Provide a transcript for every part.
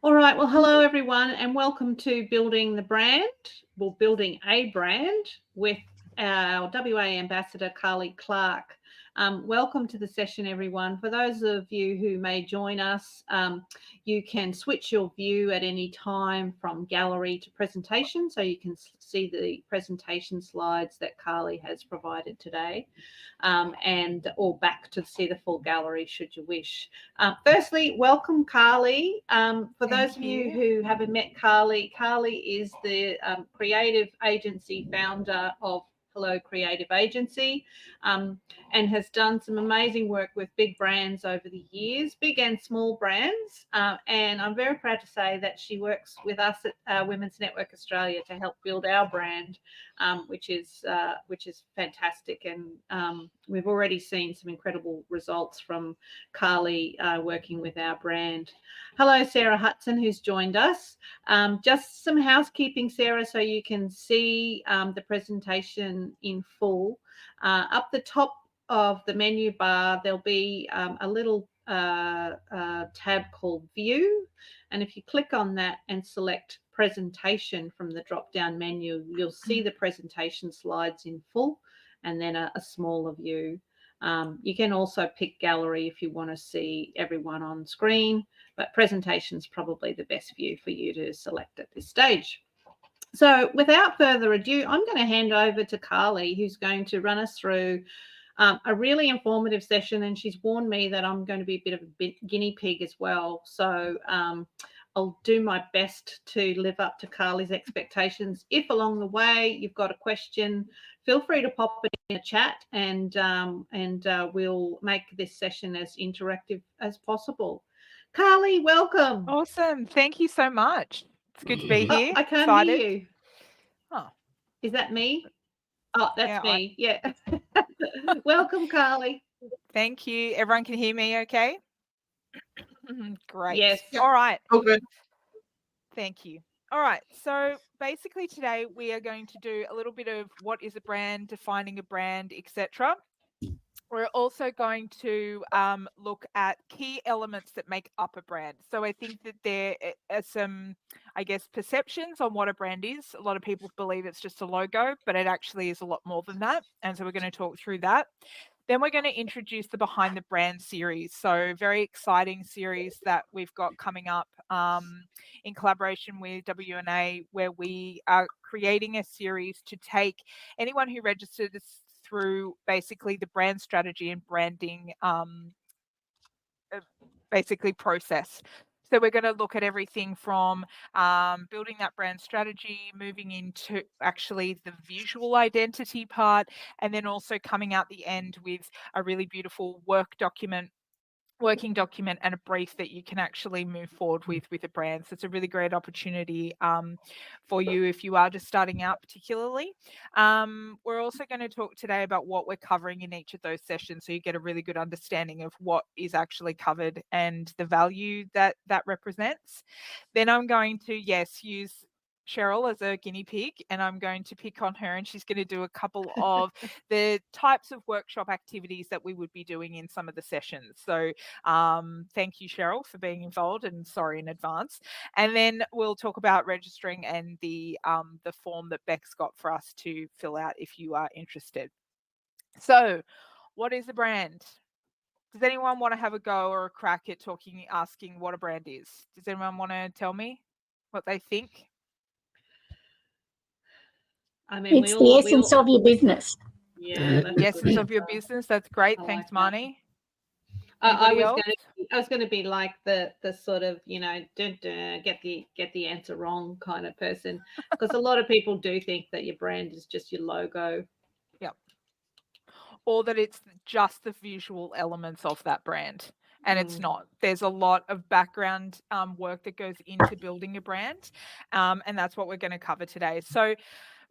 All right. Well, hello everyone, and welcome to Building Building a Brand with our WA Ambassador Carlie Clark. Welcome to the session, everyone. For those of you who may join us, you can switch your view at any time from gallery to presentation, so you can see the presentation slides that Carlie has provided today, and or back to see the full gallery should you wish. Firstly, welcome, Carlie. For those of you who haven't met Carlie, Carlie is the creative agency founder of Hello Creative Agency, and has done some amazing work with big brands over the years, big and small brands. And I'm very proud to say that she works with us at Women's Network Australia to help build our brand, which is fantastic. And we've already seen some incredible results from Carlie working with our brand. Hello, Sarah Hudson, who's joined us. Just some housekeeping, Sarah, so you can see the presentation in full. Up the top of the menu bar, there'll be a little tab called View. And if you click on that and select Presentation from the drop-down menu, you'll see the presentation slides in full and then a smaller view. You can also pick gallery if you want to see everyone on screen, but presentation is probably the best view for you to select at this stage. So without further ado, I'm going to hand over to Carlie, who's going to run us through a really informative session, and she's warned me that I'm going to be a bit of a guinea pig as well. So I'll do my best to live up to Carlie's expectations. If along the way you've got a question, feel free to pop it in the chat, and we'll make this session as interactive as possible. Carlie, welcome. Awesome. Thank you so much. It's good to be here. I can't Excited. hear you. Oh. Is that me? Oh, that's me. Yeah. Welcome, Carlie. Thank you. Everyone can hear me okay? Great. Yes. All right. Okay. Thank you. All right. So basically today we are going to do a little bit of what is a brand, defining a brand, etc. We're also going to look at key elements that make up a brand. So I think that there are some, I guess, perceptions on what a brand is. A lot of people believe it's just a logo, but it actually is a lot more than that. And so we're going to talk through that. Then we're going to introduce the Behind the Brand series. So very exciting series that we've got coming up in collaboration with WNA, where we are creating a series to take anyone who registers through basically the brand strategy and branding basically process. So we're going to look at everything from building that brand strategy, moving into actually the visual identity part, and then also coming out the end with a really beautiful working document and a brief that you can actually move forward with a brand. So it's a really great opportunity for you if you are just starting out particularly. We're also going to talk today about what we're covering in each of those sessions, so you get a really good understanding of what is actually covered and the value that represents. Then I'm going to, use Cheryl as a guinea pig, and I'm going to pick on her, and she's going to do a couple of the types of workshop activities that we would be doing in some of the sessions. So thank you, Cheryl, for being involved, and sorry in advance. And then we'll talk about registering and the form that Beck's got for us to fill out if you are interested. So what is a brand? Does anyone want to have a go or a crack at asking what a brand is? Does anyone want to tell me what they think? I mean, it's the essence of your business. Yeah, the essence of your business. That's great. Thanks, Marnie. I was going to be like the sort of, get the answer wrong kind of person, because a lot of people do think that your brand is just your logo. Yeah. Or that it's just the visual elements of that brand. And it's not. There's a lot of background work that goes into building a brand. And that's what we're going to cover today. So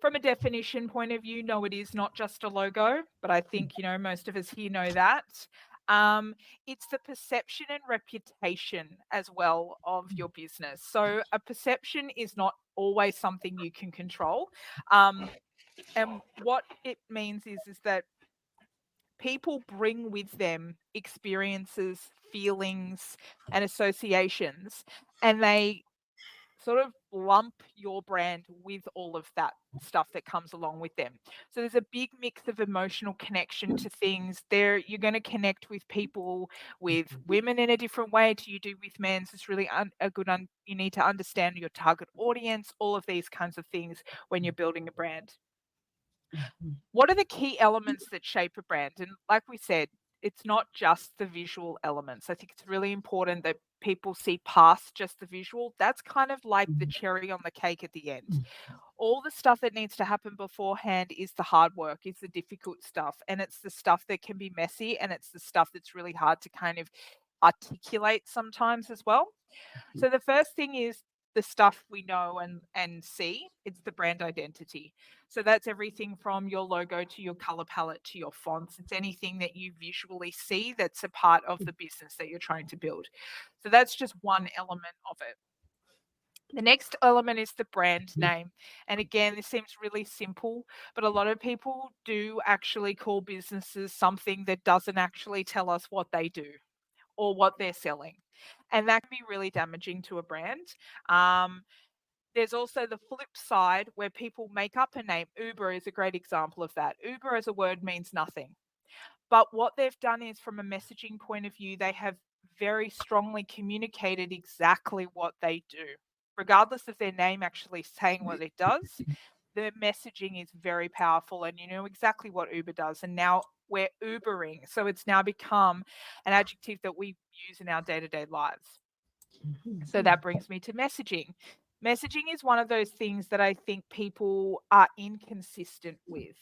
from a definition point of view, no, it is not just a logo, but I think, most of us here know that. It's the perception and reputation as well of your business. So a perception is not always something you can control. And what it means is that people bring with them experiences, feelings, and associations. and they sort of lump your brand with all of that stuff that comes along with them. So there's a big mix of emotional connection to things. There, you're going to connect with people, with women in a different way to you do with men. So it's really you need to understand your target audience, all of these kinds of things when you're building a brand. What are the key elements that shape a brand? And like we said, it's not just the visual elements. I think it's really important that people see past just the visual. That's kind of like the cherry on the cake at the end. All the stuff that needs to happen beforehand is the hard work, is the difficult stuff. And it's the stuff that can be messy, and it's the stuff that's really hard to kind of articulate sometimes as well. So the first thing is the stuff we know and see. It's the brand identity. So that's everything from your logo to your color palette to your fonts. It's anything that you visually see that's a part of the business that you're trying to build. So that's just one element of it. The next element is the brand name. And again, this seems really simple, but a lot of people do actually call businesses something that doesn't actually tell us what they do or what they're selling. And that can be really damaging to a brand. There's also the flip side where people make up a name. Uber is a great example of that. Uber as a word means nothing. But what they've done is, from a messaging point of view, they have very strongly communicated exactly what they do. Regardless of their name actually saying what it does, the messaging is very powerful, and you know exactly what Uber does. And now we're Ubering. So it's now become an adjective that we use in our day-to-day lives. So that brings me to messaging. Messaging is one of those things that I think people are inconsistent with.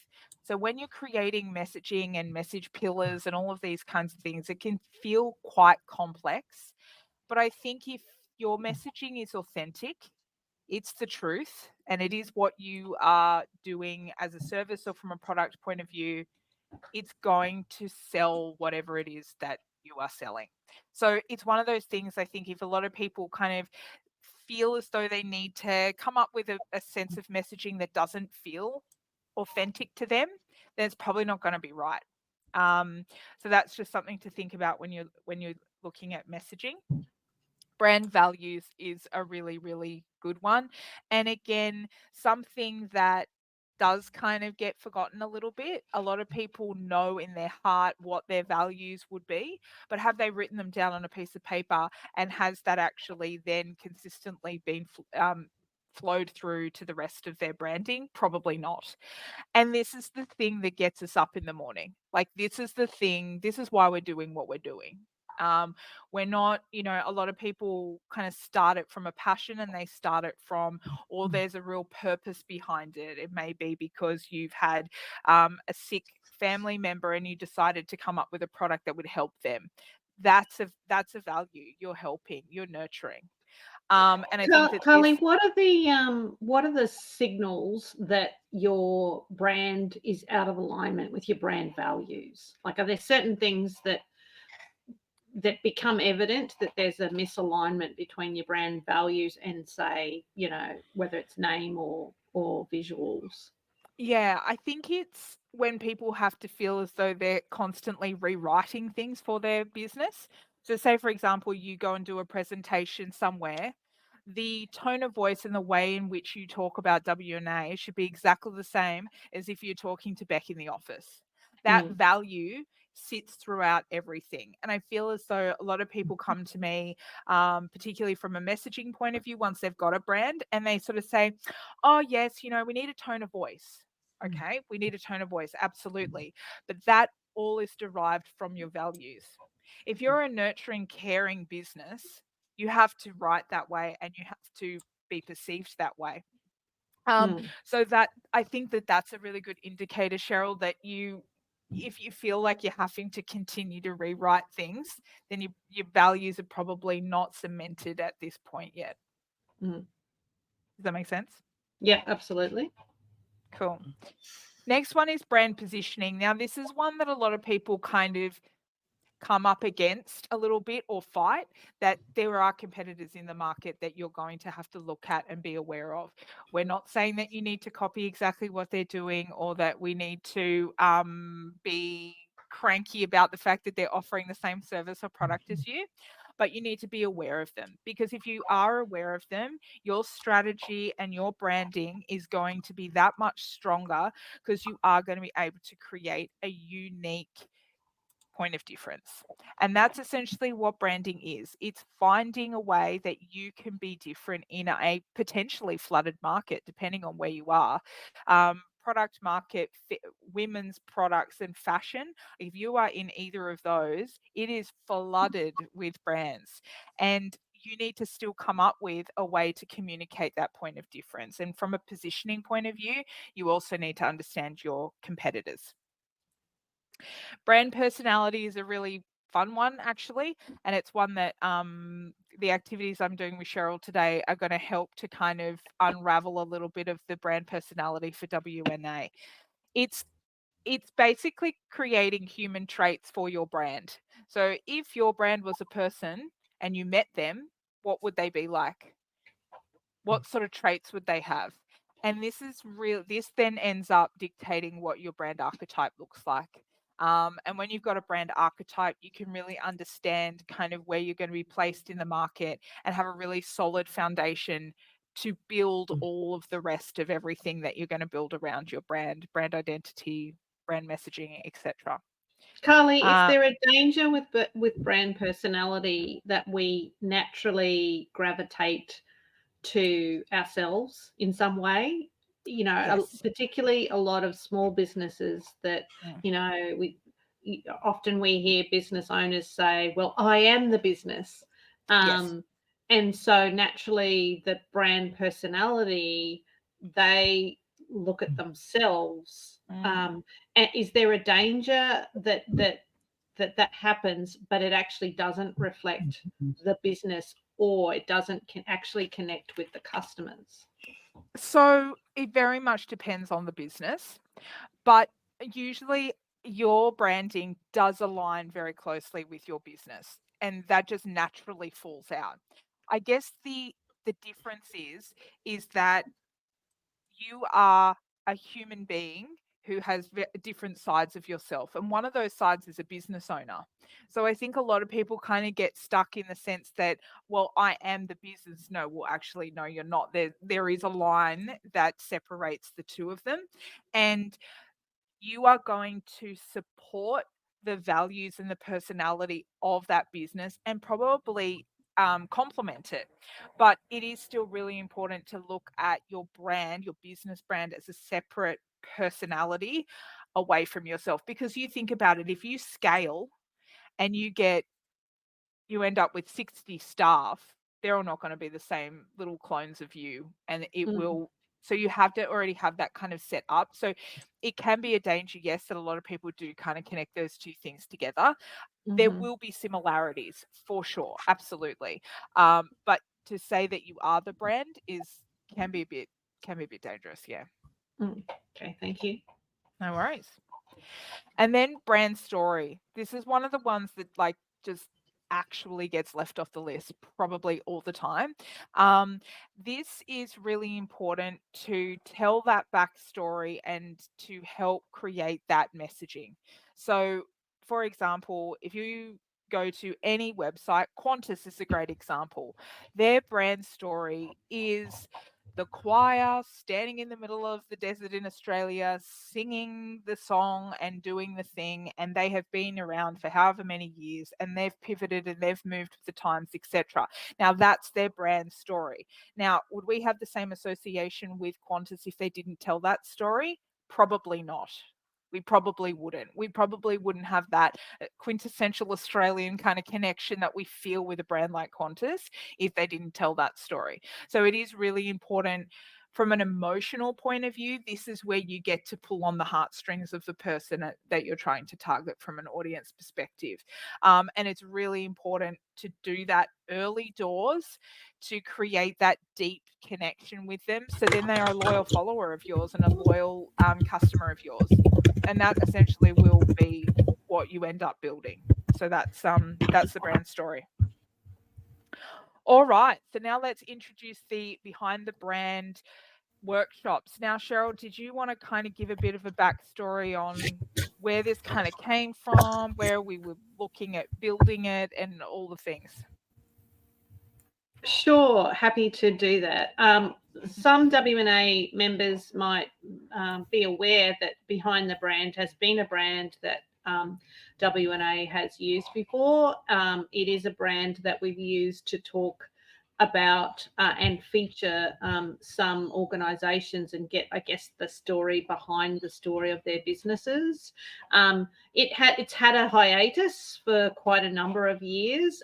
So when you're creating messaging and message pillars and all of these kinds of things, it can feel quite complex. But I think if your messaging is authentic, it's the truth, and it is what you are doing as a service or from a product point of view, it's going to sell whatever it is that you are selling. So it's one of those things, I think, if a lot of people kind of feel as though they need to come up with a sense of messaging that doesn't feel authentic to them, then it's probably not going to be right. So that's just something to think about when you're looking at messaging. Brand values is a really, really good one. And again, something that does kind of get forgotten a little bit. A lot of people know in their heart what their values would be, but have they written them down on a piece of paper, and has that actually then consistently been flowed through to the rest of their branding? Probably not. And this is the thing that gets us up in the morning. Like, this is the thing, this is why we're doing what we're doing. We're not, a lot of people kind of start it from a passion, and they start it from, or there's a real purpose behind it. It may be because you've had a sick family member and you decided to come up with a product that would help them. That's a value. You're helping, you're nurturing. And I think that Carlie, what are the signals that your brand is out of alignment with your brand values? Like, are there certain things that become evident that there's a misalignment between your brand values and, say, whether it's name or visuals? Yeah, I think it's when people have to feel as though they're constantly rewriting things for their business. So say, for example, you go and do a presentation somewhere, the tone of voice and the way in which you talk about W&A should be exactly the same as if you're talking to Beck in the office. That value sits throughout everything. And I feel as though a lot of people come to me, particularly from a messaging point of view, once they've got a brand, and they sort of say, oh, yes, we need a tone of voice. Okay, we need a tone of voice, absolutely. But that all is derived from your values. If you're a nurturing, caring business, you have to write that way, and you have to be perceived that way. So that, I think that that's a really good indicator, Cheryl, that if you feel like you're having to continue to rewrite things, then your values are probably not cemented at this point yet. Does that make sense? Yeah, absolutely. Cool. Next one is brand positioning. Now, this is one that a lot of people kind of come up against a little bit, or fight, that there are competitors in the market that you're going to have to look at and be aware of. We're not saying that you need to copy exactly what they're doing, or that we need to be cranky about the fact that they're offering the same service or product as you. but you need to be aware of them, because if you are aware of them, your strategy and your branding is going to be that much stronger, because you are going to be able to create a unique point of difference. And that's essentially what branding is. It's finding a way that you can be different in a potentially flooded market, depending on where you are. Product market, women's products and fashion, if you are in either of those, it is flooded with brands. And you need to still come up with a way to communicate that point of difference. And from a positioning point of view, you also need to understand your competitors. Brand personality is a really fun one, actually, and it's one that the activities I'm doing with Cheryl today are going to help to kind of unravel a little bit of the brand personality for WNA. It's basically creating human traits for your brand. So if your brand was a person and you met them, what would they be like? What sort of traits would they have? And this then ends up dictating what your brand archetype looks like. And when you've got a brand archetype, you can really understand kind of where you're going to be placed in the market and have a really solid foundation to build all of the rest of everything that you're going to build around your brand identity, brand messaging, etc. Carlie, is there a danger with brand personality that we naturally gravitate to ourselves in some way? You know, Yes. particularly a lot of small businesses that, you know, often we hear business owners say, well, I am the business. Yes. And so naturally the brand personality, they look at themselves. And is there a danger that happens, but it actually doesn't reflect the business, or it doesn't actually connect with the customers? So it very much depends on the business, but usually your branding does align very closely with your business, and that just naturally falls out. I guess the difference is that you are a human being who has different sides of yourself. And one of those sides is a business owner. So I think a lot of people kind of get stuck in the sense that, well, I am the business. No, well, actually, no, you're not. There is a line that separates the two of them. And you are going to support the values and the personality of that business and probably complement it. But it is still really important to look at your brand, your business brand, as a separate personality away from yourself. Because you think about it, if you scale and you end up with 60 staff, they're all not going to be the same little clones of you, and it will. So you have to already have that kind of set up. So it can be a danger, yes, that a lot of people do kind of connect those two things together. There will be similarities for sure, absolutely. But to say that you are the brand can be a bit dangerous, yeah. Okay, thank you. No worries. And then brand story. This is one of the ones that just actually gets left off the list probably all the time. This is really important to tell that backstory and to help create that messaging. So, for example, if you go to any website, Qantas is a great example. Their brand story is the choir standing in the middle of the desert in Australia, singing the song and doing the thing, and they have been around for however many years, and they've pivoted and they've moved with the times, etc. Now that's their brand story. Now, would we have the same association with Qantas if they didn't tell that story? Probably not. We probably wouldn't. We probably wouldn't have that quintessential Australian kind of connection that we feel with a brand like Qantas if they didn't tell that story. So it is really important from an emotional point of view. This is where you get to pull on the heartstrings of the person that you're trying to target from an audience perspective. And it's really important to do that early doors to create that deep connection with them. So then they are a loyal follower of yours and a loyal customer of yours. And that essentially will be what you end up building. So that's the brand story. All right, so now let's introduce the behind the brand workshops. Now, Cheryl, did you want to kind of give a bit of a backstory on where this kind of came from, where we were looking at building it, and all the things? Sure, happy to do that. Some W&A members might be aware that Behind the Brand has been a brand that W&A has used before. It is a brand that we've used to talk about and feature some organisations and get, I guess, the story behind the story of their businesses. It's had a hiatus for quite a number of years,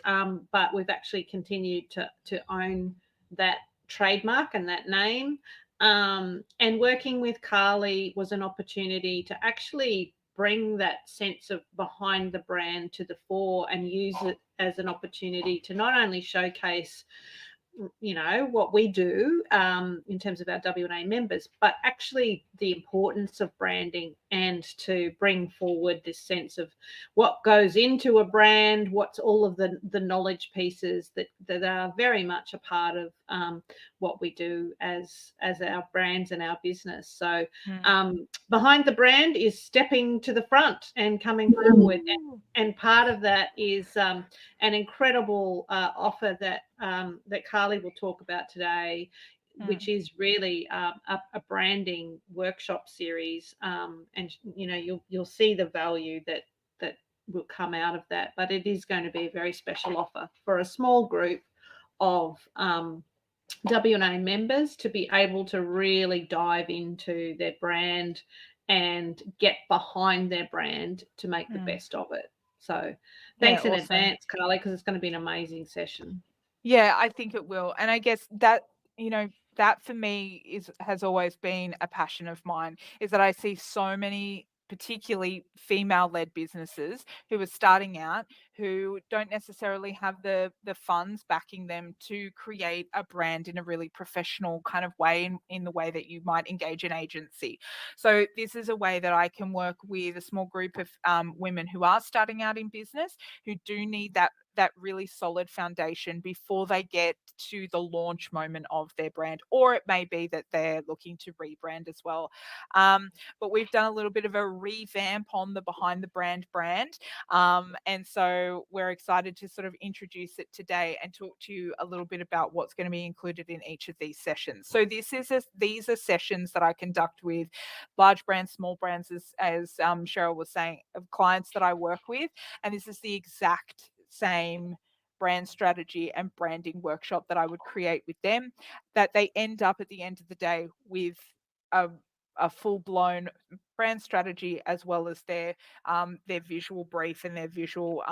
but we've actually continued to own that trademark and that name. And working with Carlie was an opportunity to actually bring that sense of behind the brand to the fore and use it as an opportunity to not only showcase what we do in terms of our W&A members, but actually the importance of branding and to bring forward this sense of what goes into a brand, what's all of the knowledge pieces that are very much a part of what we do as our brands and our business. So Behind the Brand is stepping to the front and coming forward, and part of that is an incredible offer that Carlie will talk about today, which is really a branding workshop series, and you'll see the value that will come out of that. But it is going to be a very special offer for a small group of W&A members to be able to really dive into their brand and get behind their brand to make the best of it. So thanks in advance, Carlie, because it's going to be an amazing session. Yeah, I think it will. And I guess that, that for me has always been a passion of mine, is that I see so many particularly female-led businesses who are starting out, who don't necessarily have the funds backing them to create a brand in a really professional kind of way, in the way that you might engage an agency. So this is a way that I can work with a small group of women who are starting out in business, who do need that really solid foundation before they get to the launch moment of their brand, or it may be that they're looking to rebrand as well. But we've done a little bit of a revamp on the Behind the Brand brand. And so we're excited to sort of introduce it today and talk to you a little bit about what's going to be included in each of these sessions. So these are sessions that I conduct with large brands, small brands, as Cheryl was saying, of clients that I work with. And this is the exact same brand strategy and branding workshop that I would create with them, that they end up at the end of the day with a full-blown brand strategy, as well as their visual brief and their visual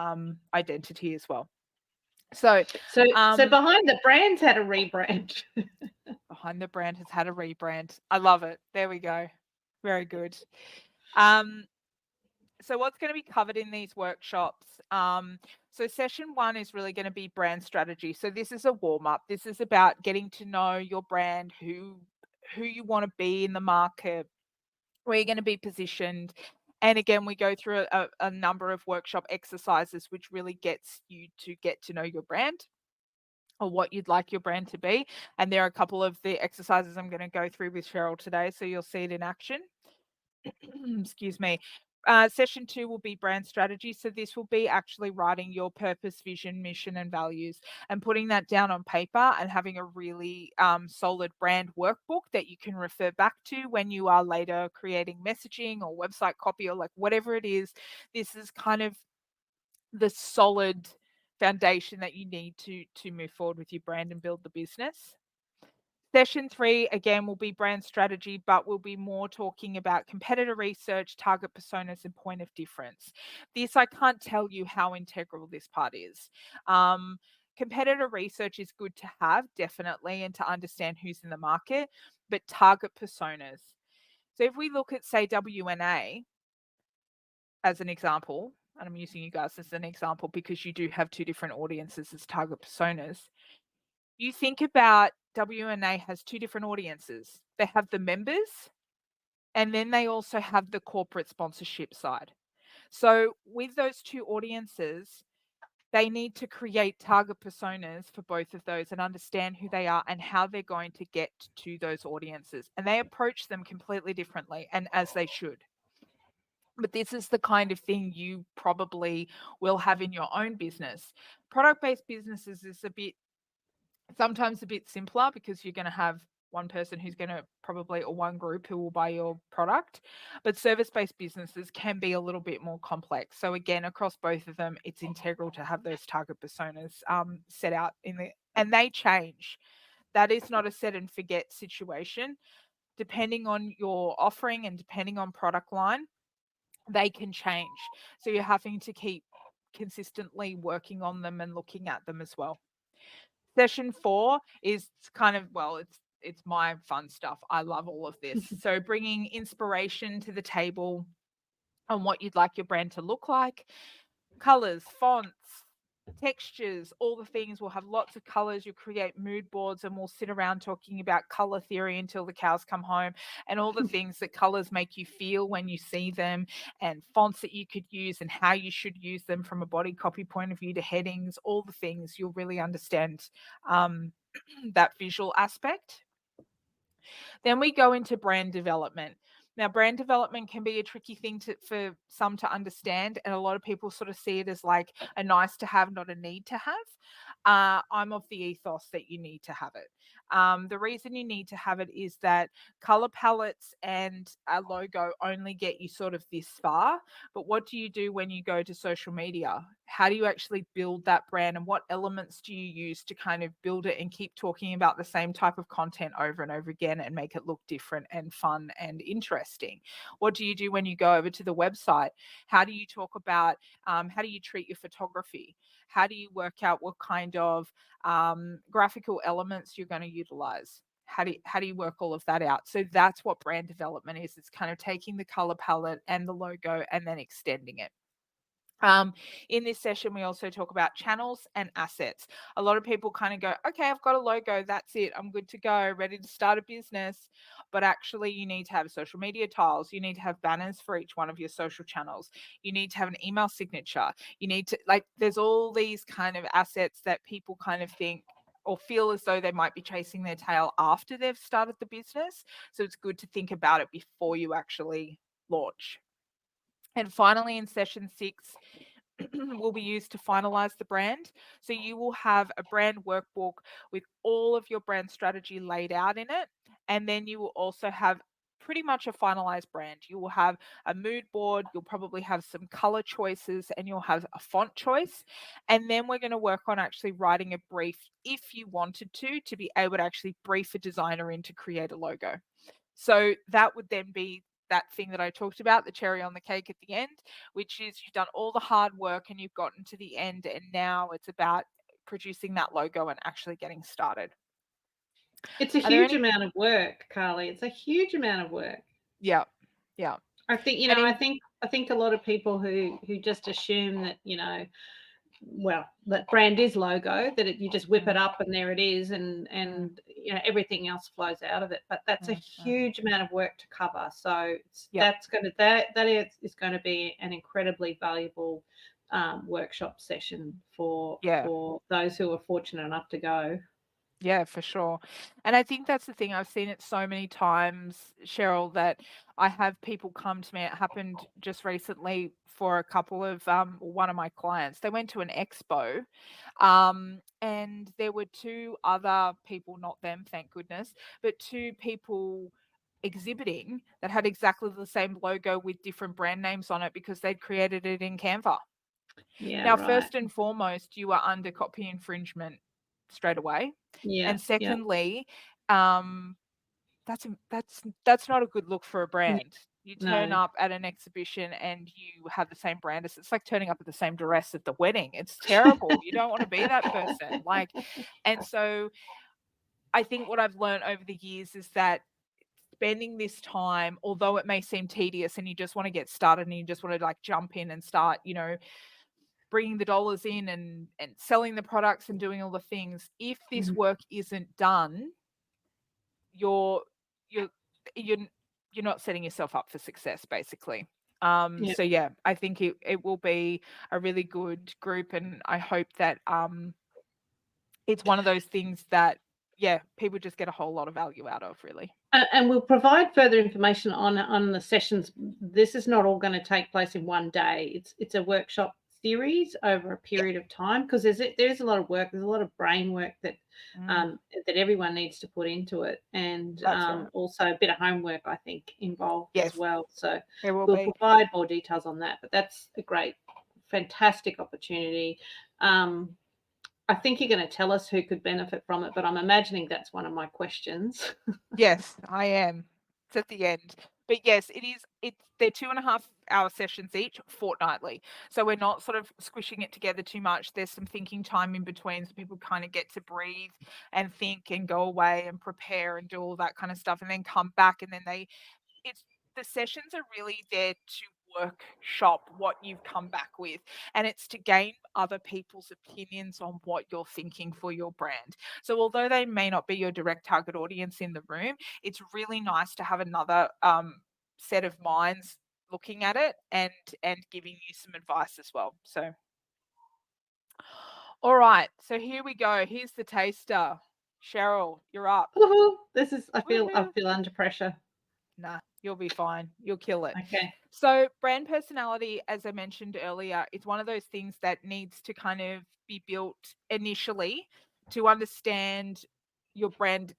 identity as well. So Behind the Brand's had a rebrand. Behind the Brand has had a rebrand. I love it. There we go. Very good. So what's going to be covered in these workshops? So session 1 is really going to be brand strategy. So this is a warm-up. This is about getting to know your brand, who you want to be in the market, where you're going to be positioned. And again, we go through a number of workshop exercises, which really gets you to get to know your brand, or what you'd like your brand to be. And there are a couple of the exercises I'm going to go through with Cheryl today, so you'll see it in action. Excuse me. Session 2 will be brand strategy. So this will be actually writing your purpose, vision, mission, and values, and putting that down on paper and having a really solid brand workbook that you can refer back to when you are later creating messaging or website copy, or like whatever it is. This is kind of the solid foundation that you need to move forward with your brand and build the business. Session 3, again, will be brand strategy, but we'll be more talking about competitor research, target personas, and point of difference. This, I can't tell you how integral this part is. Competitor research is good to have, definitely, and to understand who's in the market, but target personas. So if we look at, say, W&A as an example, and I'm using you guys as an example because you do have 2 different audiences as target personas. You think about W&A has 2 different audiences. They have the members, and then they also have the corporate sponsorship side. So with those 2 audiences, they need to create target personas for both of those and understand who they are and how they're going to get to those audiences. And they approach them completely differently, and as they should. But this is the kind of thing you probably will have in your own business. Product-based businesses is a bit Sometimes a bit simpler because you're going to have one person who's going to probably, or one group who will buy your product, but service-based businesses can be a little bit more complex. So again, across both of them, it's integral to have those target personas set out and they change. That is not a set and forget situation. Depending on your offering and depending on product line, they can change. So you're having to keep consistently working on them and looking at them as well. Session 4 is kind of, well, it's my fun stuff. I love all of this. So bringing inspiration to the table on what you'd like your brand to look like. Colors, fonts, textures, all the things. We'll have lots of colors. You'll create mood boards and we'll sit around talking about color theory until the cows come home, and all the things that colors make you feel when you see them, and fonts that you could use and how you should use them from a body copy point of view to headings, all the things. You'll really understand that visual aspect. Then we go into brand development. Now, brand development can be a tricky thing for some to understand, and a lot of people sort of see it as like a nice to have, not a need to have. I'm of the ethos that you need to have it. The reason you need to have it is that color palettes and a logo only get you sort of this far. But what do you do when you go to social media? How do you actually build that brand, and what elements do you use to kind of build it and keep talking about the same type of content over and over again and make it look different and fun and interesting? What do you do when you go over to the website? How do you talk about, how do you treat your photography? How do you work out what kind of graphical elements you're going to utilize? How do you work all of that out? So that's what brand development is. It's kind of taking the color palette and the logo and then extending it. In this session, we also talk about channels and assets. A lot of people kind of go, okay, I've got a logo, that's it, I'm good to go, ready to start a business. But actually, you need to have social media tiles. You need to have banners for each one of your social channels. You need to have an email signature. You need to, like, there's all these kind of assets that people kind of think or feel as though they might be chasing their tail after they've started the business. So it's good to think about it before you actually launch. And finally, in session 6, will be used to finalize the brand. So you will have a brand workbook with all of your brand strategy laid out in it. And then you will also have pretty much a finalized brand. You will have a mood board, you'll probably have some color choices, and you'll have a font choice. And then we're going to work on actually writing a brief, if you wanted to be able to actually brief a designer in to create a logo. So that would then be that thing that I talked about, the cherry on the cake at the end, which is you've done all the hard work and you've gotten to the end, and now it's about producing that logo and actually getting started. It's a huge amount of work, Carlie. It's a huge amount of work. Yeah. I think, you know, I think a lot of people who just assume that, you know, well, that brand is logo, that you just whip it up and there it is, and you know, everything else flows out of it. But that's a huge amount of work to cover. So that's going to that is going to be an incredibly valuable workshop session for those who are fortunate enough to go. Yeah, for sure. And I think that's the thing. I've seen it so many times, Cheryl, that I have people come to me. It happened just recently for a couple of one of my clients. They went to an expo, and there were 2 other people, not them, thank goodness, but 2 people exhibiting that had exactly the same logo with different brand names on it because they'd created it in Canva. Yeah. Now, first and foremost, you are under copy infringement straight away. Yeah. And secondly, that's not a good look for a brand. You turn up at an exhibition and you have the same brand as, it's like turning up at the same dress at the wedding. It's terrible. You don't want to be that person. Like, and so I think what I've learned over the years is that spending this time, although it may seem tedious and you just want to get started and you just want to like jump in and start, you know, bringing the dollars in and selling the products and doing all the things, if this work isn't done, you're not setting yourself up for success, basically. So yeah, I think it will be a really good group, and I hope that it's one of those things that people just get a whole lot of value out of, really. And we'll provide further information on the sessions. This is not all going to take place in one day. It's a workshop series over a period of time, because there's a lot of work, there's a lot of brain work that that everyone needs to put into it, and Right. also a bit of homework, I think, involved Yes. as well. So We'll provide more details on that, but that's a great, fantastic opportunity. I think you're going to tell us who could benefit from it, but I'm imagining that's one of my questions. Yes, I am. It's at the end. But yes, it is. They're 2.5-hour sessions each, fortnightly. So we're not sort of squishing it together too much. There's some thinking time in between, so people kind of get to breathe and think and go away and prepare and do all that kind of stuff, and then come back, and then the sessions are really there to workshop what you've come back with, and it's to gain other people's opinions on what you're thinking for your brand. So although they may not be your direct target audience in the room, it's really nice to have another set of minds looking at it and giving you some advice as well. So all right, so here we go. Here's the taster. Cheryl, you're up. This is I feel under pressure. Nah, you'll be fine. You'll kill it. Okay. So brand personality, as I mentioned earlier, is one of those things that needs to kind of be built initially to understand your brand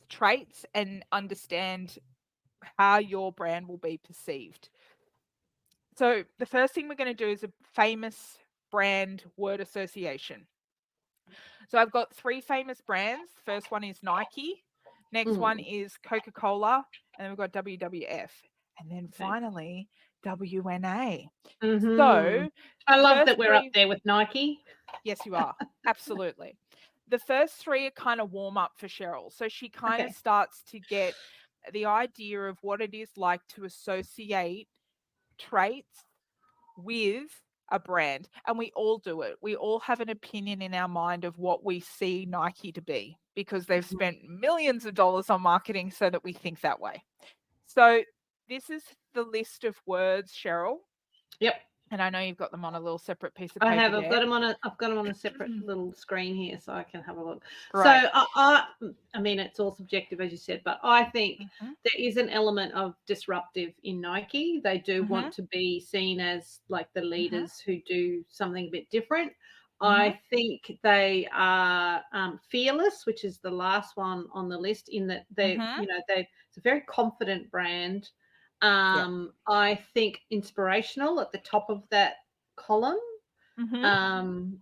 traits and understand how your brand will be perceived. So the first thing we're going to do is a famous brand word association. So I've got 3 famous brands. The first one is Nike. Next one is Coca-Cola. And then we've got WWF. And then finally, WNA. So I love that we're up there with Nike. Yes, you are. Absolutely. The first 3 are kind of warm up for Cheryl. So she kind of starts to get the idea of what it is like to associate traits with a brand. And we all do it. We all have an opinion in our mind of what we see Nike to be, because they've spent millions of dollars on marketing so that we think that way. So this is the list of words, Cheryl. Yep. And I know you've got them on a little separate piece of paper. I've got them on a separate little screen here, so I can have a look. Right. So I mean, it's all subjective, as you said, but I think there is an element of disruptive in Nike. They do want to be seen as like the leaders who do something a bit different. I think they are fearless, which is the last one on the list, in that it's a very confident brand. I think inspirational at the top of that column,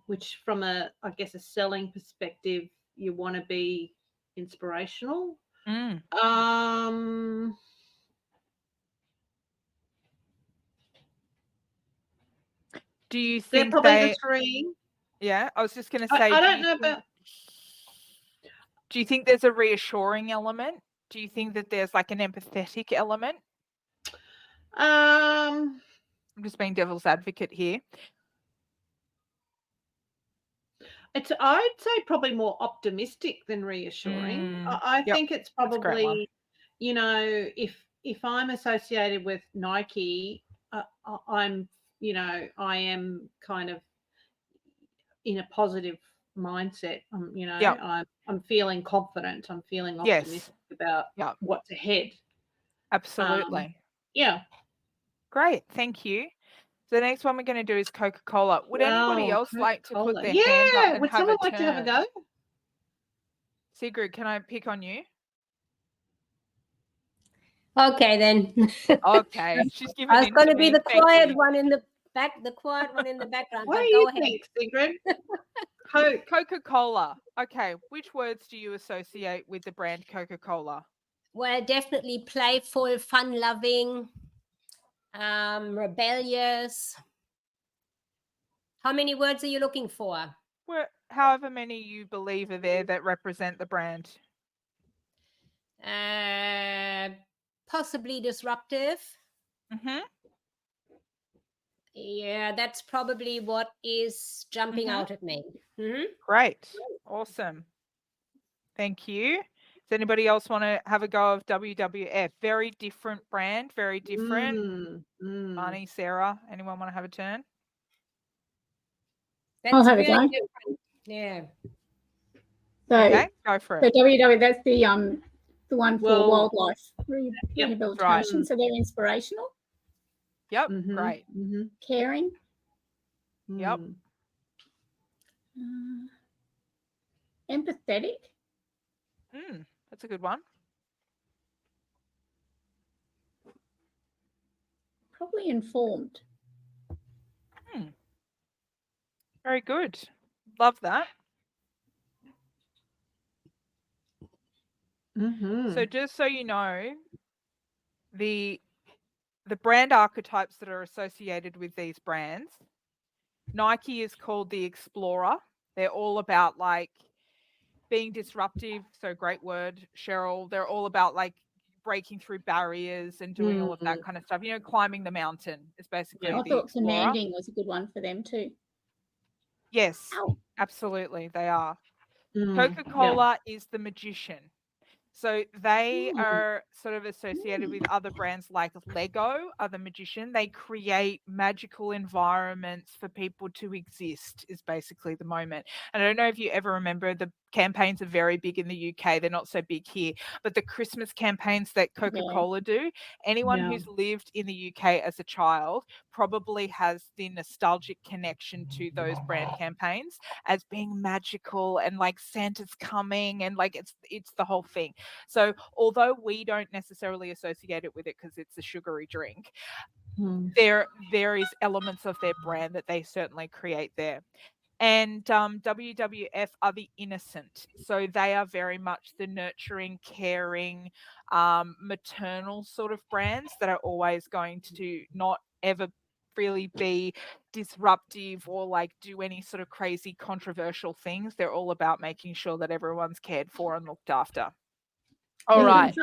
which from a selling perspective, you want to be inspirational. Do you think they're probably the 3? Yeah, I was just going to say, I don't know about. Do you think there's a reassuring element? Do you think that there's like an empathetic element? I'm just being devil's advocate here. I'd say probably more optimistic than reassuring. I think it's probably, if I'm associated with Nike, I'm, I am kind of in a positive mindset. I'm feeling confident. I'm feeling optimistic about what's ahead. Absolutely. Yeah. Great. Thank you. So the next one we're going to do is Coca-Cola. Would anybody else like to put their hand up and would have someone a turn? like to have a go? Sigrid, can I pick on you? Okay, then. Okay. She's giving I was going to be the quiet one in the background. What do you think, Sigrid? Coca-Cola. Okay. Which words do you associate with the brand Coca-Cola? Well, definitely playful, fun-loving, rebellious. How many words are you looking for? Well, however many you believe are there that represent the brand. Possibly disruptive. Yeah, that's probably what is jumping out at me. Great. Awesome. Thank you. Does anybody else want to have a go of WWF? Very different brand, very different. Marnie, Sarah, anyone want to have a turn? I'll have a go. Different. Yeah. So, okay, go for it. So WWF, that's the one for wildlife rehabilitation. Right. So they're inspirational. Yep, great. Caring. Yep. Empathetic. That's a good one. Probably informed. Very good. Love that. So just so you know, the brand archetypes that are associated with these brands, Nike is called the Explorer. They're all about like being disruptive. So great word, Cheryl. They're all about like breaking through barriers and doing all of that kind of stuff. You know, climbing the mountain is basically I the thought Explorer. commanding was a good one for them too. Yes, absolutely, they are. Coca-Cola is the magician. So they are sort of associated with other brands like Lego are the magician. They create magical environments for people to exist is basically the moment. And I don't know if you ever remember, the campaigns are very big in the UK. They're not so big here. But the Christmas campaigns that Coca-Cola do, anyone who's lived in the UK as a child probably has the nostalgic connection to those brand campaigns as being magical and like Santa's coming and like it's the whole thing. So although we don't necessarily associate it with it because it's a sugary drink, there is elements of their brand that they certainly create there. And WWF are the innocent. So they are very much the nurturing, caring, maternal sort of brands that are always going to not ever really be disruptive or like do any sort of crazy controversial things. They're all about making sure that everyone's cared for and looked after. All right.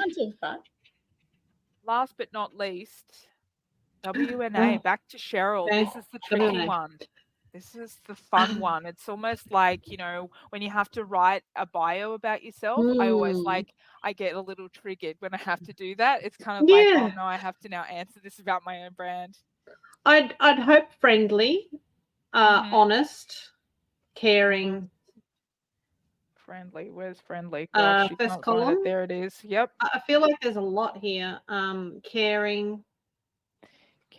Last but not least, W&A. Back to Cheryl. This is the tricky one. This is the fun one. It's almost like, you know, when you have to write a bio about yourself, I get a little triggered when I have to do that. It's kind of like, oh no, I have to now answer this about my own brand. I'd hope friendly, honest, caring. Friendly. Where's friendly? Gosh, you first can't column. find it. There it is. Yep. I feel like there's a lot here. Caring.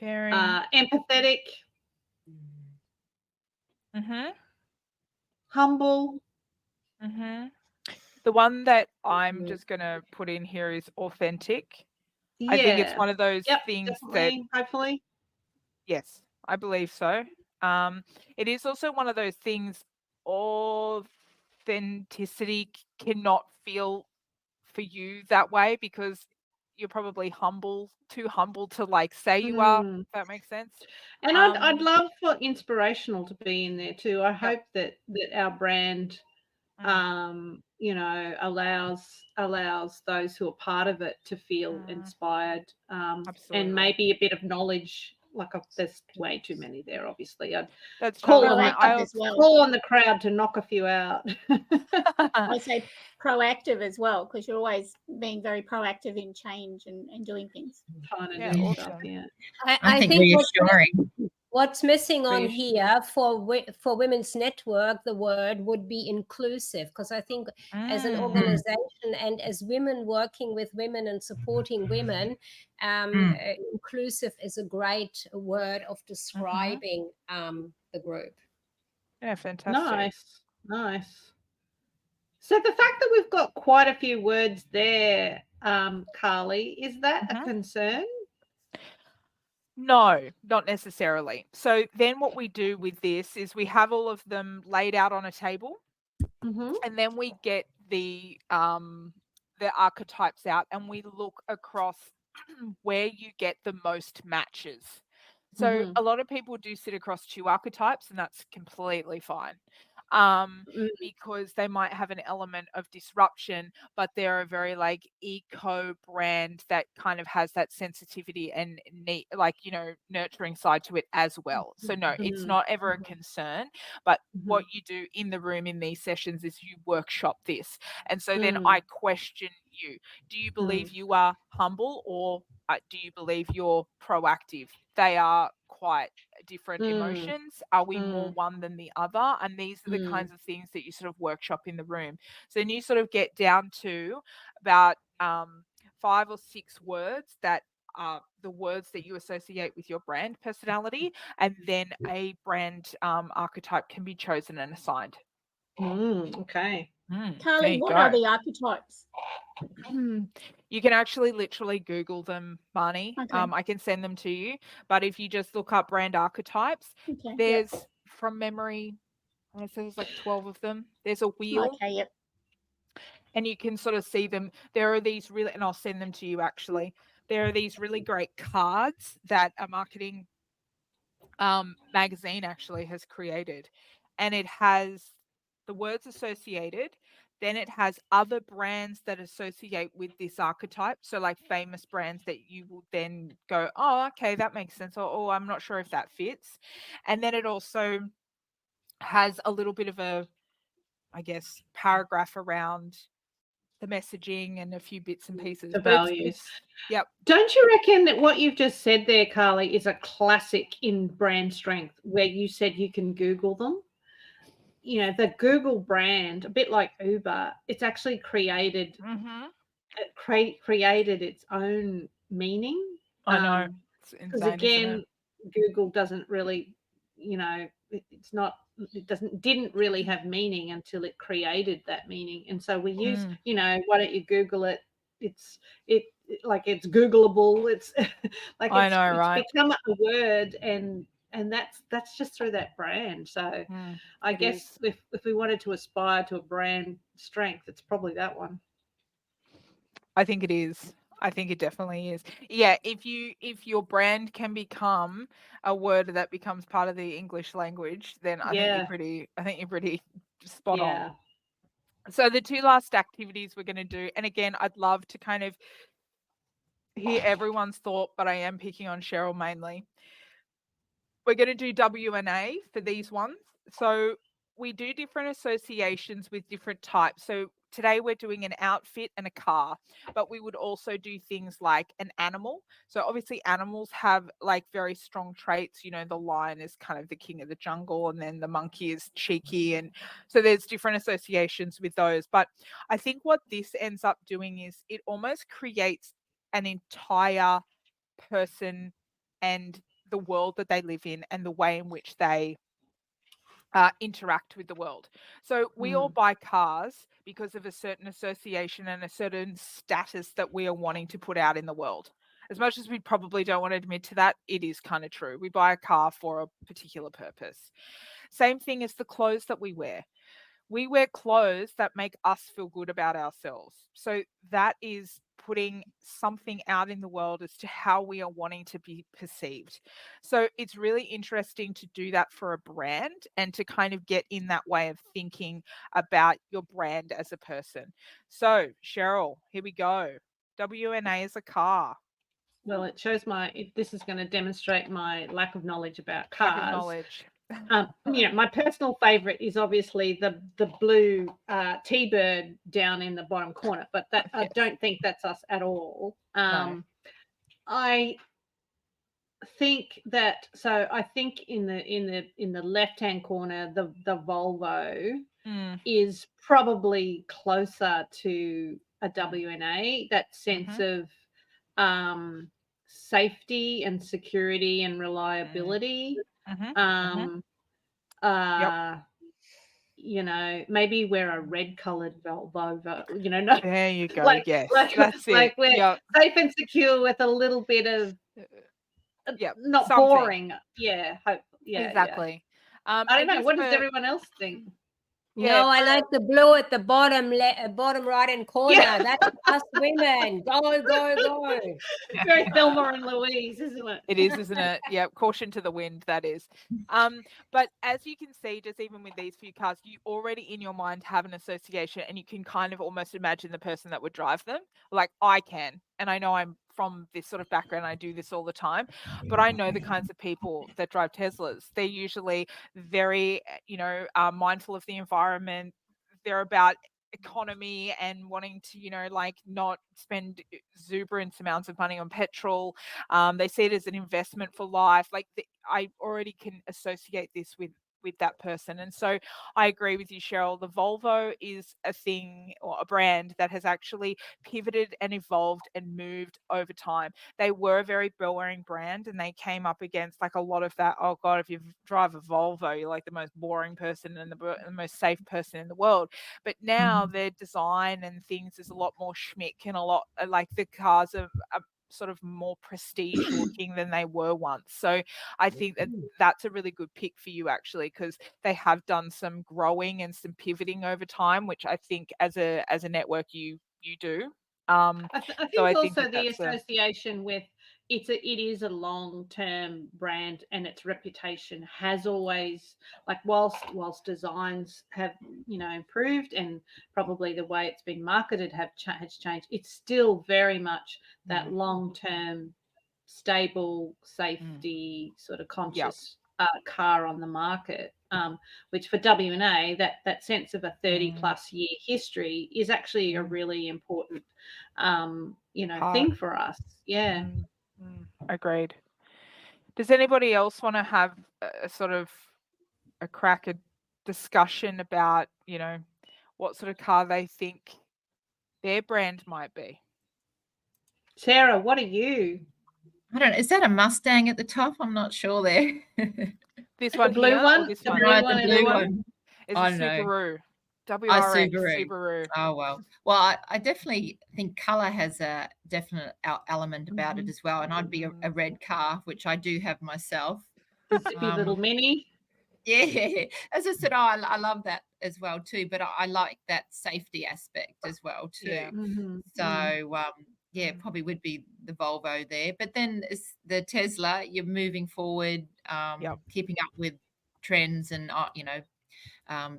Empathetic. Humble. The one that I'm just going to put in here is authentic. I think it's one of those things that hopefully. Yes, I believe so. It is also one of those things, authenticity cannot feel for you that way because you're probably too humble to like say you are, if that makes sense. And I'd love for inspirational to be in there too. I hope that our brand you know, allows those who are part of it to feel inspired, and maybe a bit of knowledge. Like there's way too many there, obviously. That's call on the crowd to knock a few out. I say proactive as well, because you're always being very proactive in change and doing things. I think reassuring. What's missing on here for Women's Network, the word would be inclusive, because I think as an organization and as women working with women and supporting women, inclusive is a great word of describing the group. Yeah, fantastic. Nice. So the fact that we've got quite a few words there, Carlie, is that a concern? No, not necessarily. So then what we do with this is we have all of them laid out on a table, and then we get the archetypes out and we look across where you get the most matches. So a lot of people do sit across two archetypes, and that's completely fine. Because they might have an element of disruption, but they're a very like eco brand that kind of has that sensitivity and nurturing side to it as well. So no, it's not ever a concern, but what you do in the room in these sessions is you workshop this. And so then I question you. Do you believe you are humble, or do you believe you're proactive? They are quite different emotions. Are we more one than the other? And these are the kinds of things that you sort of workshop in the room. So then you sort of get down to about 5 or 6 words that the words that you associate with your brand personality, and then a brand archetype can be chosen and assigned. Okay. Carlie, what are the archetypes? You can actually literally Google them, Marnie. Okay. I can send them to you. But if you just look up brand archetypes, Okay. there's, from memory, I want to say there's like 12 of them. There's a wheel. Okay, yep. And you can sort of see them. There are these really, and I'll send them to you actually. There are these really great cards that a marketing magazine actually has created. And it has the words associated. Then it has other brands that associate with this archetype. So like famous brands that you will then go, oh, okay, that makes sense. Or, oh, I'm not sure if that fits. And then it also has a little bit of a, I guess, paragraph around the messaging and a few bits and pieces. The values. Yep. Don't you reckon that what you've just said there, Carlie, is a classic in brand strength, where you said you can Google them? You know, the Google brand, a bit like Uber, it's actually created created its own meaning. I know. It's insane, because again, isn't it? Google doesn't really, you know, didn't really have meaning until it created that meaning. And so we use, you know, why don't you Google it? It's Googleable. It's like I know, right? It's become a word, and that's just through that brand. So I guess if we wanted to aspire to a brand strength, it's probably that one. I think it is. I think it definitely is. Yeah, if your brand can become a word that becomes part of the English language, then I think you're pretty spot on. So the two last activities we're going to do, and again, I'd love to kind of hear everyone's thought, but I am picking on Cheryl mainly. We're going to do W&A for these ones. So we do different associations with different types. So today we're doing an outfit and a car, but we would also do things like an animal. So obviously animals have like very strong traits. You know, the lion is kind of the king of the jungle, and then the monkey is cheeky. And so there's different associations with those. But I think what this ends up doing is it almost creates an entire person and the world that they live in and the way in which they interact with the world. So we all buy cars because of a certain association and a certain status that we are wanting to put out in the world. As much as we probably don't want to admit to that, it is kind of true. We buy a car for a particular purpose. Same thing as the clothes that we wear. We wear clothes that make us feel good about ourselves. So that is putting something out in the world as to how we are wanting to be perceived. So it's really interesting to do that for a brand and to kind of get in that way of thinking about your brand as a person. So Cheryl, here we go. W&A is a car. Well, it shows this is going to demonstrate my lack of knowledge about cars. Lack of knowledge. You know, my personal favorite is obviously the blue T-bird down in the bottom corner, but that I don't think that's us at all. No. I think that, so I think in the left-hand corner, the Volvo is probably closer to a W&A, that sense of safety and security and reliability. You know, maybe we're a red-colored Volvo. You know, no, there you go. Like, yes, that's it. We're safe and secure with a little bit of not something. boring. Yeah, hope. Yeah, exactly. Yeah. I don't know. What does everyone else think? Yeah, no, I like the blue at the bottom right-hand corner. Yeah. That's us women. Go, go, go. Very Thelma and Louise, isn't it? It is, isn't it? Yeah, caution to the wind, that is. But as you can see, just even with these few cars, you already in your mind have an association, and you can kind of almost imagine the person that would drive them. Like I can, and I know I'm from this sort of background, I do this all the time, but I know the kinds of people that drive Teslas. They're usually very, mindful of the environment. They're about economy and wanting to, like not spend exuberant amounts of money on petrol. They see it as an investment for life. Like I already can associate this with with that person. And so I agree with you, Cheryl. The Volvo is a thing or a brand that has actually pivoted and evolved and moved over time. They were a very boring brand, and they came up against like a lot of that, oh God, if you drive a Volvo, you're like the most boring person and the most safe person in the world. But now their design and things is a lot more schmick, and a lot like the cars are sort of more prestige looking than they were once. So I think that that's a really good pick for you, actually, because they have done some growing and some pivoting over time, which I think as a network you do. I So think I also think that the that's association with it is a long-term brand, and its reputation has always, like, whilst designs have, you know, improved and probably the way it's been marketed has changed, it's still very much that long-term, stable, safety sort of conscious car on the market. Which for W&A, that sense of a 30+ year history is actually a really important you know, thing for us. Yeah. Agreed. Does anybody else want to have a sort of a crack at discussion about, you know, what sort of car they think their brand might be? Sarah, what are you? I don't know. Is that a Mustang at the top? I'm not sure there. This one, the blue here, one, or this the one? blue one, the blue one. Is a Subaru. WRX Subaru. Oh, well, I definitely think color has a definite element about it as well, and I'd be a red car, which I do have myself. The zippy little Mini. Yeah, as I said, I love that as well too, but I like that safety aspect as well too. Yeah. So yeah, probably would be the Volvo there, but then it's the Tesla. You're moving forward, keeping up with trends and you know,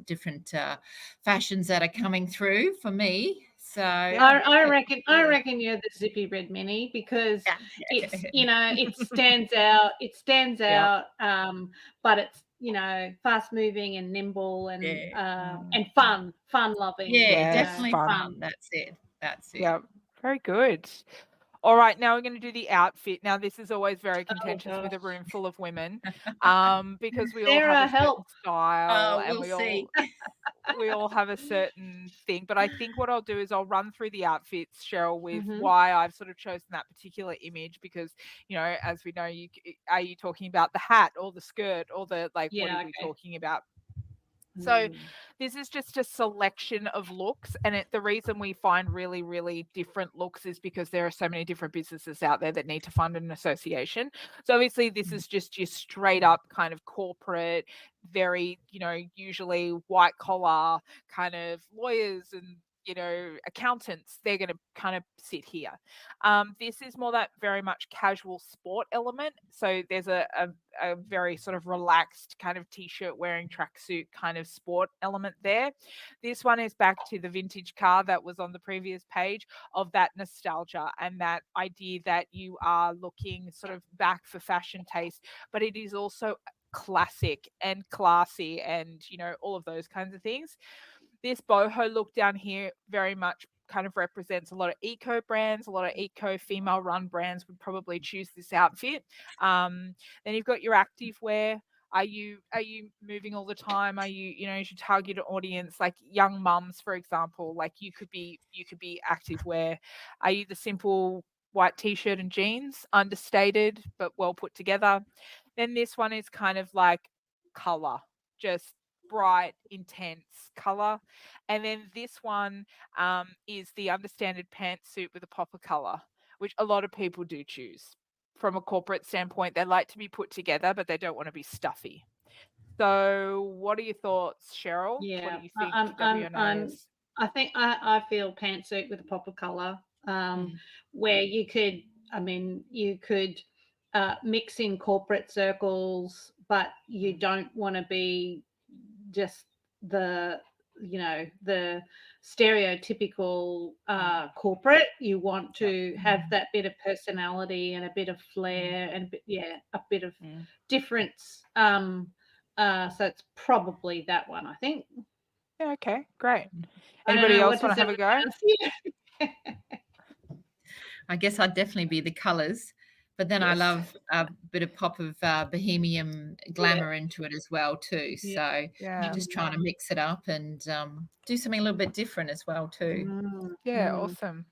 different fashions that are coming through for me. So I reckon you're the zippy red Mini, because it's, you know, it stands out. It stands out, but it's, you know, fast moving and nimble and fun loving. Yeah, definitely fun. That's it. Yeah, very good. All right, now we're going to do the outfit. Now, this is always very contentious with a room full of women, because we all have a certain style, and we all have a certain thing. But I think what I'll do is I'll run through the outfits, Cheryl, with why I've sort of chosen that particular image, because, you know, as we know, are you talking about the hat or the skirt or the, like, what are we talking about? So this is just a selection of looks, and the reason we find really, really different looks is because there are so many different businesses out there that need to fund an association. So obviously this is just your straight up kind of corporate, very, you know, usually white collar kind of lawyers and, you know, accountants. They're going to kind of sit here. This is more that very much casual sport element. So there's a very sort of relaxed kind of t-shirt wearing tracksuit kind of sport element there. This one is back to the vintage car that was on the previous page, of that nostalgia and that idea that you are looking sort of back for fashion taste, but it is also classic and classy and, you know, all of those kinds of things. This boho look down here very much kind of represents a lot of eco brands, a lot of eco female run brands would probably choose this outfit. Then you've got your active wear. Are you moving all the time? Are you, you know, is your target audience like young mums, for example? Like you could be active wear. Are you the simple white t-shirt and jeans, understated but well put together? Then this one is kind of like color, just bright, intense color. And then this one is the understated pantsuit with a pop of color, which a lot of people do choose. From a corporate standpoint, they like to be put together, but they don't want to be stuffy. So what are your thoughts, Cheryl? Yeah, what do you think W&A is? I think I feel pantsuit with a pop of color, where you could, I mean, you could mix in corporate circles, but you don't want to be just the, you know, the stereotypical corporate. You want to have that bit of personality and a bit of flair and a bit of difference. So it's probably that one, I think. Yeah, okay, great. Anybody else want to have a go? I guess I'd definitely be the colors, But then I love a bit of pop of bohemian glamour into it as well too. So just trying to mix it up and do something a little bit different as well too. Awesome.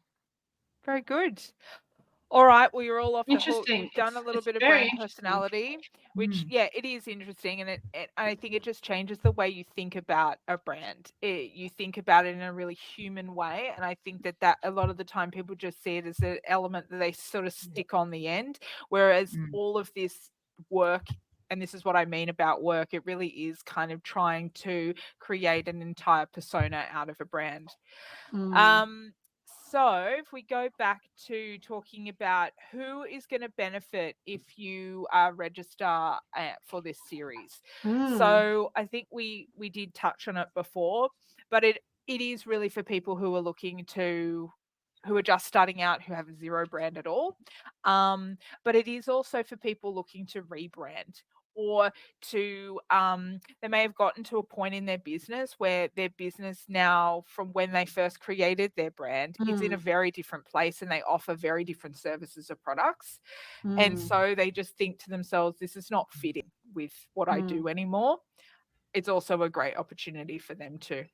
Very good. All right. Well, you're all off the hook. Interesting. You've done a little bit of very brand interesting. personality, which, it is interesting. And I think it just changes the way you think about a brand. You think about it in a really human way. And I think that a lot of the time people just see it as an element that they sort of stick on the end. Whereas all of this work, and this is what I mean about work, it really is kind of trying to create an entire persona out of a brand. So if we go back to talking about who is going to benefit if you register for this series. So I think we did touch on it before, but it is really for people who are who are just starting out, who have zero brand at all. But it is also for people looking to rebrand, or to they may have gotten to a point in their business where their business now, from when they first created their brand, is in a very different place and they offer very different services or products. And so they just think to themselves, this is not fitting with what I do anymore. It's also a great opportunity for them too.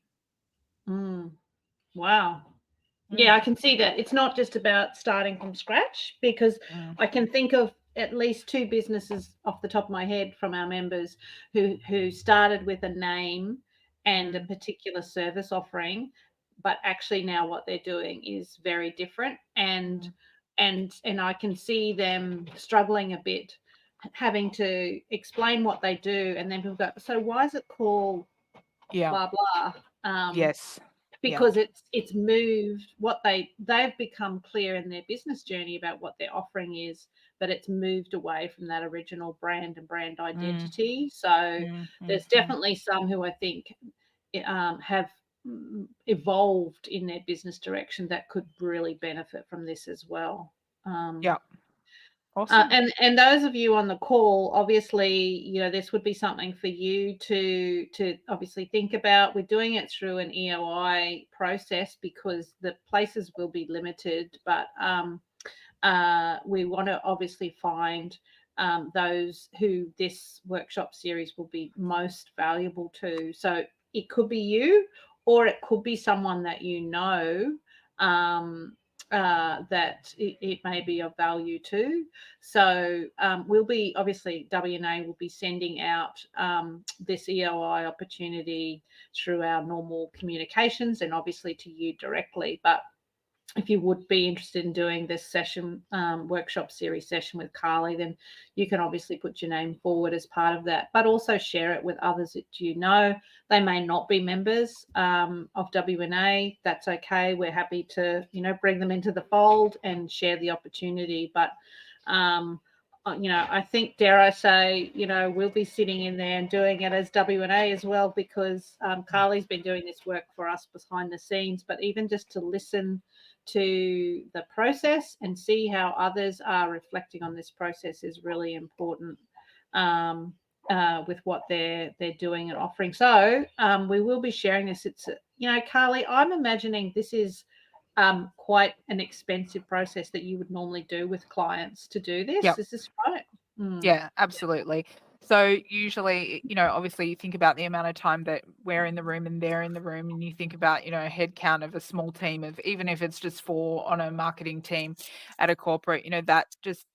Wow. Yeah, I can see that. It's not just about starting from scratch, because I can think of at least 2 businesses off the top of my head from our members who started with a name and a particular service offering, but actually now what they're doing is very different, and I can see them struggling a bit, having to explain what they do, and then people go, so why is it called blah blah? Yes. Because it's moved, what they've become clear in their business journey about what their offering is, but it's moved away from that original brand and brand identity. So there's definitely some who I think have evolved in their business direction that could really benefit from this as well. Awesome. And those of you on the call, obviously, this would be something for you to obviously think about. We're doing it through an EOI process because the places will be limited, but we want to obviously find those who this workshop series will be most valuable to. So it could be you, or it could be someone that that it may be of value to. So we'll be, obviously, WNA will be sending out this EOI opportunity through our normal communications and obviously to you directly. But if you would be interested in doing this session, workshop series session with Carlie, then you can obviously put your name forward as part of that, but also share it with others that you know. They may not be members of WNA. That's okay. We're happy to, bring them into the fold and share the opportunity. But, I think, dare I say, we'll be sitting in there and doing it as WNA as well, because Carlie's been doing this work for us behind the scenes, but even just to listen to the process and see how others are reflecting on this process is really important with what they're doing and offering. So we will be sharing this. It's, Carlie, I'm imagining this is quite an expensive process that you would normally do with clients to do this. Yep. Is this right? Yeah, absolutely. So usually, obviously you think about the amount of time that we're in the room and they're in the room, and you think about, a head count of a small team of, even if it's just 4 on a marketing team at a corporate, that just,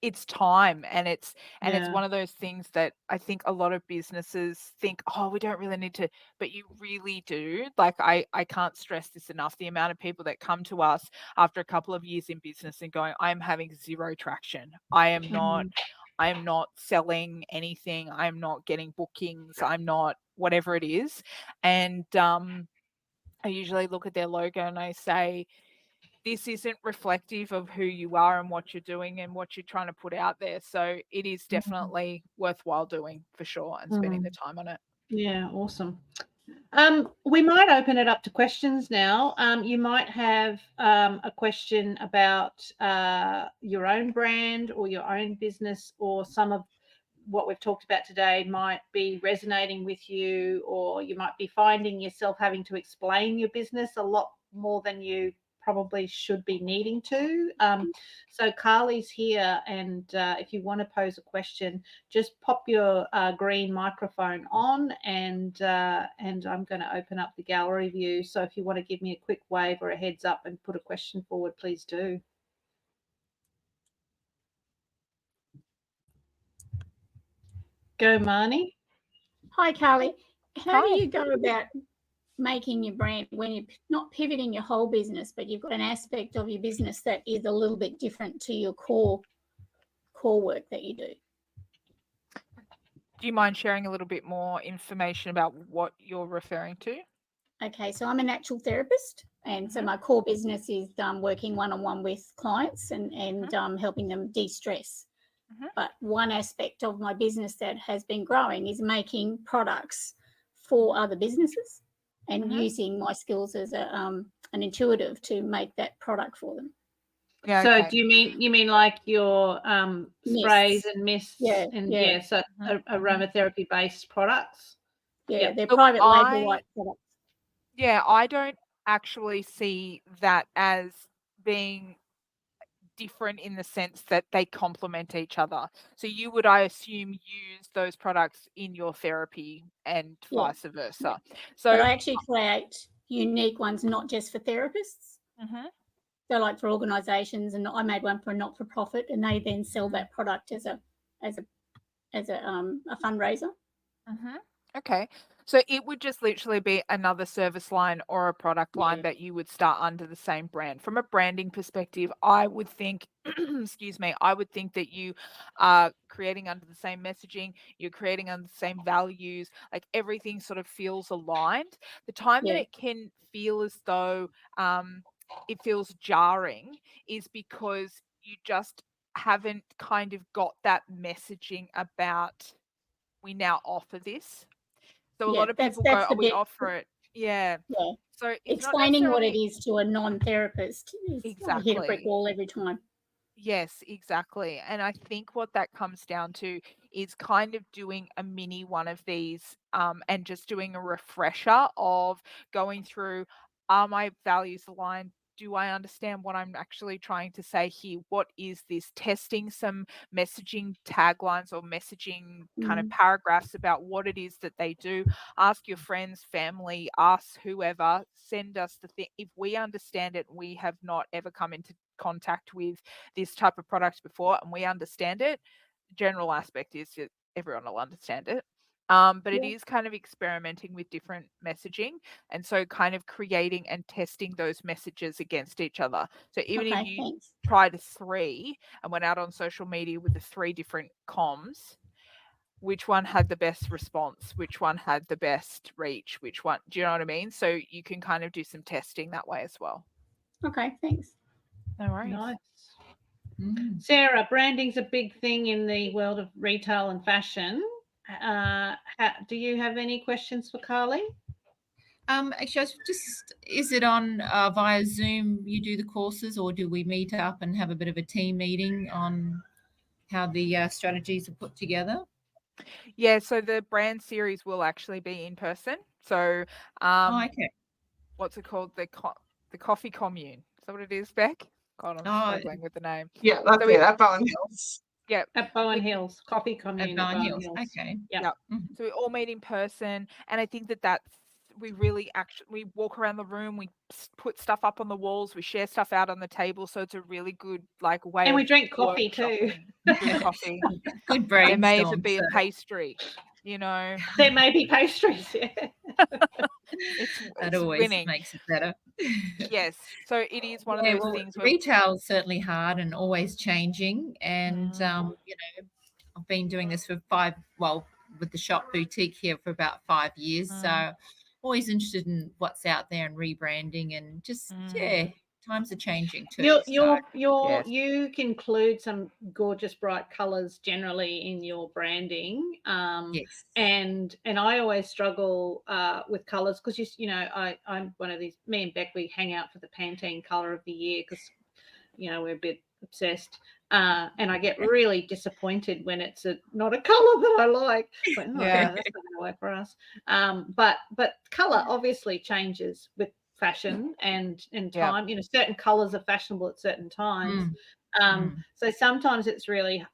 it's time, and it's one of those things that I think a lot of businesses think, oh, we don't really need to, but you really do. Like, I can't stress this enough, the amount of people that come to us after a couple of years in business and going, I'm having zero traction. I am not selling anything. I'm not getting bookings. I'm not whatever it is. And I usually look at their logo and I say, this isn't reflective of who you are and what you're doing and what you're trying to put out there. So it is definitely worthwhile doing, for sure, and spending the time on it. Yeah, awesome. We might open it up to questions now. You might have a question about your own brand or your own business, or some of what we've talked about today might be resonating with you, or you might be finding yourself having to explain your business a lot more than you probably should be needing to. So Carlie's here, and if you want to pose a question, just pop your green microphone on, and I'm going to open up the gallery view. So if you want to give me a quick wave or a heads up and put a question forward, please do. Go, Marnie. Hi, Carlie. How Hi. do you go about making your brand when you're not pivoting your whole business, but you've got an aspect of your business that is a little bit different to your core work that you do? Do you mind sharing a little bit more information about what you're referring to? Okay, so I'm a natural therapist, and so my core business is working one-on-one with clients and helping them de-stress. But one aspect of my business that has been growing is making products for other businesses and using my skills as an intuitive to make that product for them. Yeah. So Okay. do you mean like your sprays and mists? Yeah, and yeah. So aromatherapy based products? Yeah, they're Look, private label like products. Yeah, I don't actually see that as being different in the sense that they complement each other. So you would, I assume, use those products in your therapy and vice versa. So But I actually create unique ones, not just for therapists. So like for organisations, and I made one for a not-for-profit, and they then sell that product as a fundraiser. Okay. So it would just literally be another service line or a product line that you would start under the same brand. From a branding perspective, I would think, excuse me, I would think that you are creating under the same messaging, you're creating under the same values, like everything sort of feels aligned. The time that it can feel as though it feels jarring is because you just haven't kind of got that messaging about, we now offer this. So a lot of people go, oh, we offer it. Yeah. Yeah. So it's explaining not what it necessarily... is to a non-therapist is I hit a brick wall every time. Yes, exactly. And I think what that comes down to is kind of doing a mini one of these and just doing a refresher of going through, are my values aligned? Do I understand what I'm actually trying to say here? What is this? Testing some messaging taglines or messaging kind of paragraphs about what it is that they do. Ask your friends, family, us, whoever, send us the thing. If we understand it, we have not ever come into contact with this type of product before and we understand it. The general aspect is that everyone will understand it. But it is kind of experimenting with different messaging, and so kind of creating and testing those messages against each other. So even if you tried 3 and went out on social media with the 3 different comms, which one had the best response, which one had the best reach, which one, do you know what I mean? So you can kind of do some testing that way as well. Okay, thanks. No worries. Nice. Sarah, branding's a big thing in the world of retail and fashion. Do you have any questions for Carlie? Actually, is it on via Zoom you do the courses, or do we meet up and have a bit of a team meeting on how the strategies are put together? Yeah, so the brand series will actually be in person. So okay. What's it called? The coffee commune. Is that what it is, Beck? God, I'm struggling with the name. Yeah, that's it. At Bowen Hills. Yeah. At Bowen Hills, coffee commune at Bowen Hills. Okay. Yeah. So we all meet in person, and I think that's we really we walk around the room, we put stuff up on the walls, we share stuff out on the table, so it's a really good way. And we drink coffee too. Good coffee. Good brainstorm. There may even be a pastry. You know, there may be pastries. Yeah. That always winning. Makes it better. Yes, so it is one of those things. Retail is certainly hard and always changing, and you know, I've been doing this for with the shop boutique here for about 5 years, so always interested in what's out there and rebranding, and just times are changing too. You include some gorgeous bright colours generally in your branding. Yes. And I always struggle with colours because I'm one of these. Me and Beck, we hang out for the Pantene colour of the year because we're a bit obsessed. And I get really disappointed when it's not a colour that I like. But, that's not going to work for us. But colour obviously changes fashion and time. You know, certain colors are fashionable at certain times. So sometimes it's really,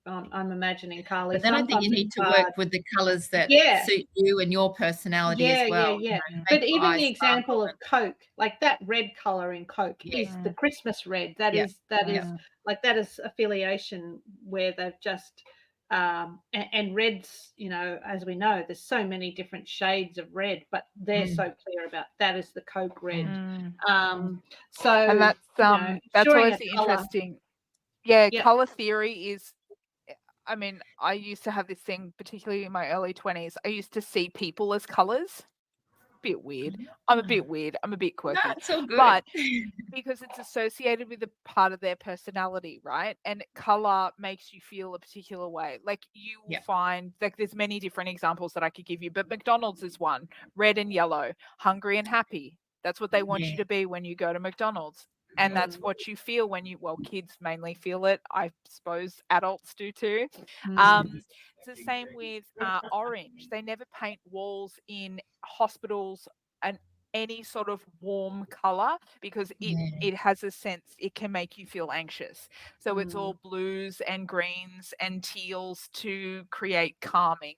I'm imagining, Carlie. But then I think you need to work with the colours that suit you and your personality as well. Yeah. But even the example of Coke, like that red colour in Coke is the Christmas red. That is affiliation where they've just and reds, you know, as we know, there's so many different shades of red, but they're so clear about that is the Coke red. So and that's always interesting. Yeah, color theory is, I mean, I used to have this thing, particularly in my early 20s. I used to see people as colors. Bit weird. I'm a bit weird. I'm a bit quirky. That's so good. But because it's associated with a part of their personality, right? And color makes you feel a particular way. Like you will find, like there's many different examples that I could give you, but McDonald's is one. Red and yellow, hungry and happy. That's what they want you to be when you go to McDonald's. And that's what you feel when you, well, kids mainly feel it. I suppose adults do too. It's the same with orange. They never paint walls in hospitals and any sort of warm color because it has a sense, it can make you feel anxious. So it's all blues and greens and teals to create calming.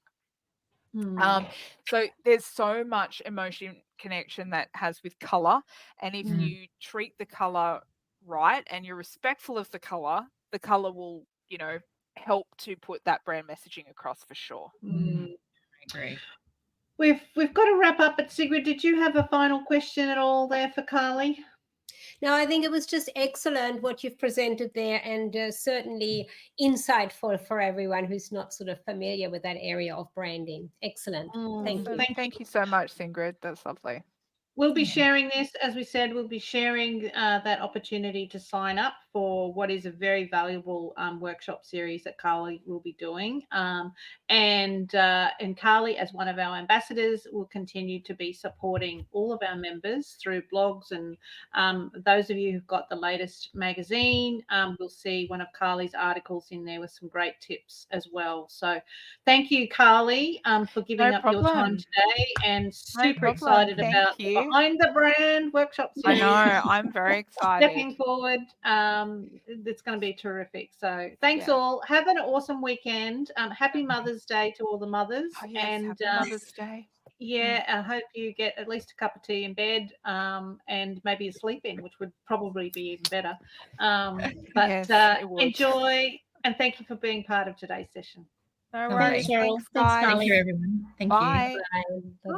So there's so much emotion connection that has with color, and if you treat the color right and you're respectful of the color will, you know, help to put that brand messaging across for sure. I agree. We've got to wrap up, but Sigrid, did you have a final question at all there for Carlie? No, I think it was just excellent what you've presented there, and certainly insightful for everyone who's not sort of familiar with that area of branding. Excellent. Thank you. Thank you so much, Sigrid. That's lovely. We'll be sharing this, as we said, we'll be sharing that opportunity to sign up for what is a very valuable workshop series that Carlie will be doing. And Carlie, as one of our ambassadors, will continue to be supporting all of our members through blogs. And those of you who've got the latest magazine will see one of Carlie's articles in there with some great tips as well. So thank you, Carlie, for giving up your time today, and super excited about Behind the Brand workshop series. I know, I'm very excited. Stepping forward, it's going to be terrific. So thanks all. Have an awesome weekend. Happy Mother's Day to all the mothers. Oh, yes, and happy Mother's Day. Yeah, I hope you get at least a cup of tea in bed, and maybe a sleep in, which would probably be even better. But yes, enjoy, and thank you for being part of today's session. No worries. Thanks, Cheryl. Thanks, Carlie. Thank you, everyone. Thank you. Bye. Bye-bye.